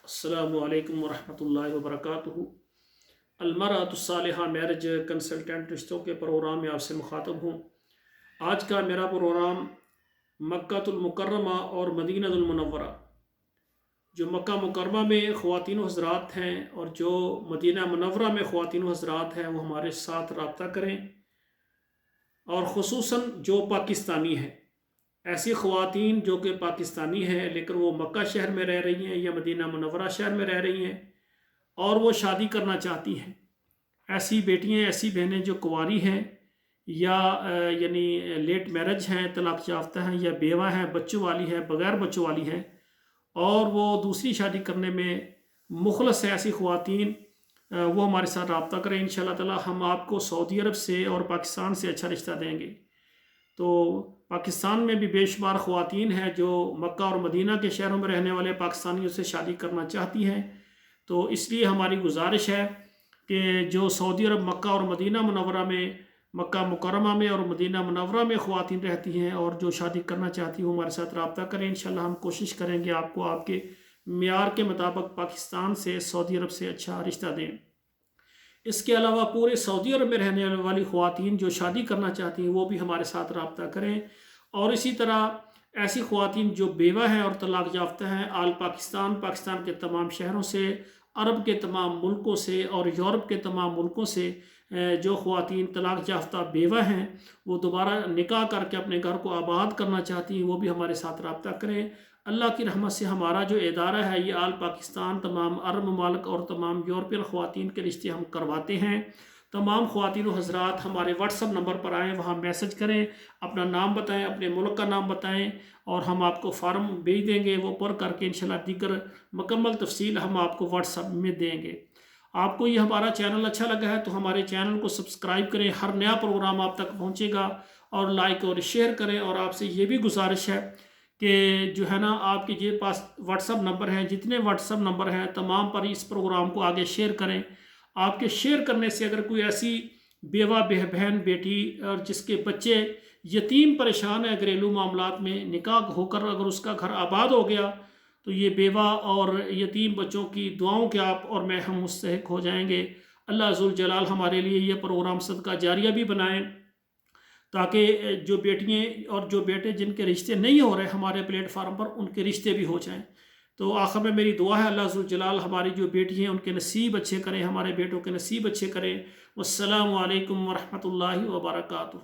السلام علیکم ورحمۃ اللہ وبرکاتہ۔ المرأۃ الصالحہ میرج کنسلٹنٹ رشتوں کے پروگرام میں آپ سے مخاطب ہوں۔ آج کا میرا پروگرام مکہ المکرمہ اور مدینہ المنورہ، جو مکہ مکرمہ میں خواتین و حضرات ہیں اور جو مدینہ منورہ میں خواتین و حضرات ہیں، وہ ہمارے ساتھ رابطہ کریں، اور خصوصاً جو پاکستانی ہیں، ایسی خواتین جو کہ پاکستانی ہیں لیکن وہ مکہ شہر میں رہ رہی ہیں یا مدینہ منورہ شہر میں رہ رہی ہیں اور وہ شادی کرنا چاہتی ہیں، ایسی بیٹیاں، ایسی بہنیں جو کنواری ہیں یا یعنی لیٹ میرج ہیں، طلاق یافتہ ہیں، یا بیوہ ہیں، بچوں والی ہیں، بغیر بچوں والی ہیں، اور وہ دوسری شادی کرنے میں مخلص ہے، ایسی خواتین وہ ہمارے ساتھ رابطہ کریں۔ انشاءاللہ تعالی ہم آپ کو سعودی عرب سے اور پاکستان سے اچھا رشتہ دیں گے۔ تو پاکستان میں بھی بے شمار خواتین ہیں جو مکہ اور مدینہ کے شہروں میں رہنے والے پاکستانیوں سے شادی کرنا چاہتی ہیں، تو اس لیے ہماری گزارش ہے کہ جو سعودی عرب مکہ اور مدینہ منورہ میں، مکہ مکرمہ میں اور مدینہ منورہ میں خواتین رہتی ہیں اور جو شادی کرنا چاہتی ہیں، وہ ہمارے ساتھ رابطہ کریں۔ انشاءاللہ ہم کوشش کریں گے آپ کو آپ کے معیار کے مطابق پاکستان سے، سعودی عرب سے اچھا رشتہ دیں۔ اس کے علاوہ پورے سعودی عرب میں رہنے والی خواتین جو شادی کرنا چاہتی ہیں، وہ بھی ہمارے ساتھ رابطہ کریں، اور اسی طرح ایسی خواتین جو بیوہ ہیں اور طلاق یافتہ ہیں، آل پاکستان، پاکستان کے تمام شہروں سے، عرب کے تمام ملکوں سے اور یورپ کے تمام ملکوں سے جو خواتین طلاق یافتہ بیوہ ہیں، وہ دوبارہ نکاح کر کے اپنے گھر کو آباد کرنا چاہتی ہیں، وہ بھی ہمارے ساتھ رابطہ کریں۔ اللہ کی رحمت سے ہمارا جو ادارہ ہے، یہ آل پاکستان، تمام عرب ممالک اور تمام یورپین خواتین کے رشتے ہم کرواتے ہیں۔ تمام خواتین و حضرات ہمارے واٹس اپ نمبر پر آئیں، وہاں میسج کریں، اپنا نام بتائیں، اپنے ملک کا نام بتائیں، اور ہم آپ کو فارم بھیج دیں گے، وہ پر کر کے انشاءاللہ دیگر مکمل تفصیل ہم آپ کو واٹس اپ میں دیں گے۔ آپ کو یہ ہمارا چینل اچھا لگا ہے تو ہمارے چینل کو سبسکرائب کریں، ہر نیا پروگرام آپ تک پہنچے گا، اور لائک اور شیئر کریں۔ اور آپ سے یہ بھی گزارش ہے کہ جو ہے نا، آپ کے یہ پاس واٹس اپ نمبر ہیں، جتنے واٹس اپ نمبر ہیں تمام پر اس پروگرام کو آگے شیئر کریں۔ آپ کے شیئر کرنے سے اگر کوئی ایسی بیوہ بہن بیٹی اور جس کے بچے یتیم پریشان ہیں گھریلو معاملات میں، نکاح ہو کر اگر اس کا گھر آباد ہو گیا، تو یہ بیوہ اور یتیم بچوں کی دعاؤں کے آپ اور میں ہم مستحق ہو جائیں گے۔ اللہ ذوالجلال ہمارے لیے یہ پروگرام صدقہ جاریہ بھی بنائیں، تاکہ جو بیٹیاں اور جو بیٹے جن کے رشتے نہیں ہو رہے ہمارے پلیٹ فارم پر، ان کے رشتے بھی ہو جائیں۔ تو آخر میں میری دعا ہے، اللہ ذوالجلال ہماری جو بیٹی ہیں ان کے نصیب اچھے کریں، ہمارے بیٹوں کے نصیب اچھے کریں۔ والسلام علیکم ورحمۃ اللہ وبرکاتہ۔